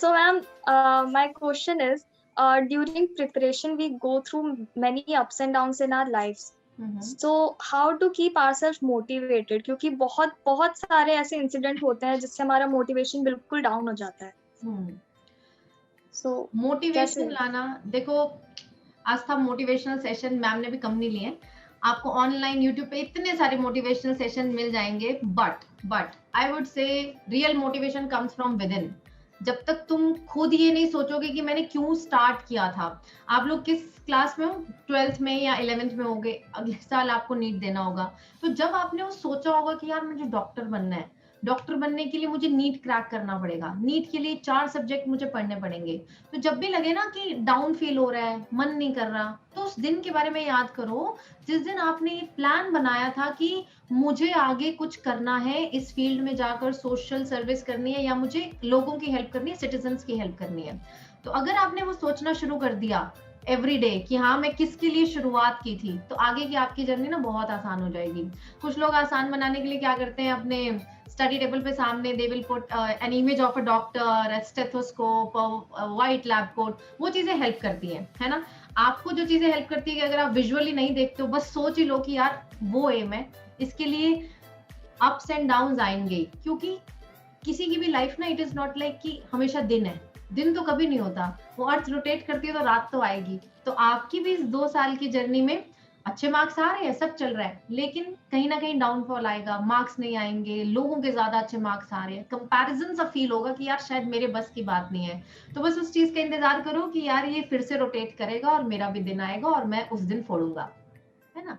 So, ma'am, my question is, during preparation, we go through many ups and downs in our lives. So, how to keep ourselves motivated? क्योंकि बहुत बहुत सारे ऐसे incident होते हैं जिससे हमारा मोटिवेशन बिल्कुल डाउन हो जाता है. So, मोटिवेशन कैसे? लाना, देखो आज था मोटिवेशनल सेशन, मैम ने भी कम नहीं लिए. आपको ऑनलाइन यूट्यूब पे इतने सारे मोटिवेशनल सेशन मिल जाएंगे, but I would say real motivation comes from with in. जब तक तुम खुद ये नहीं सोचोगे कि मैंने क्यों स्टार्ट किया था. आप लोग किस क्लास में हो, 12th में या 11th में होगे, अगले साल आपको नीट देना होगा. तो जब आपने वो सोचा होगा कि यार मुझे डॉक्टर बनना है, डॉक्टर बनने के लिए मुझे नीट क्रैक करना पड़ेगा, नीट के लिए 4 सब्जेक्ट मुझे पढ़ने पड़ेंगे. तो जब भी लगे ना कि डाउन फील हो रहा है, मन नहीं कर रहा, तो उस दिन के बारे में याद करो जिस दिन आपने ये प्लान बनाया था कि मुझे आगे कुछ करना है, इस फील्ड में जाकर सोशल सर्विस करनी है या मुझे लोगों की हेल्प करनी है, सिटीजन्स की हेल्प करनी है. तो अगर आपने वो सोचना शुरू कर दिया एवरी डे कि हाँ मैं किसके लिए शुरुआत की थी, तो आगे की आपकी जर्नी ना बहुत आसान हो जाएगी. कुछ लोग आसान बनाने के लिए क्या करते हैं, अपने स्टडी टेबल पे सामने they will put an image of a doctor, a stethoscope, white lab coat. वो चीजें हेल्प करती हैं, है ना. आपको जो चीजें हेल्प करती है कि अगर आप विजुअली नहीं देखते हो, बस सोच ही लो कि यार वो एम है, इसके लिए अप्स एंड डाउन्स आएंगे. क्योंकि किसी की भी लाइफ ना, इट इज नॉट लाइक कि हमेशा दिन है, दिन तो कभी नहीं होता. वो अर्थ रोटेट करती है तो रात तो आएगी. तो आपकी भी इस 2 साल की जर्नी में अच्छे मार्क्स आ रहे हैं, सब चल रहा है, लेकिन कहीं ना कहीं डाउनफॉल आएगा, मार्क्स नहीं आएंगे, लोगों के ज्यादा अच्छे मार्क्स आ रहे हैं, कंपैरिजन सा फील होगा कि यार शायद मेरे बस की बात नहीं है. तो बस उस चीज का इंतजार करो कि यार ये फिर से रोटेट करेगा और मेरा भी दिन आएगा और मैं उस दिन फोड़ूंगा, है ना.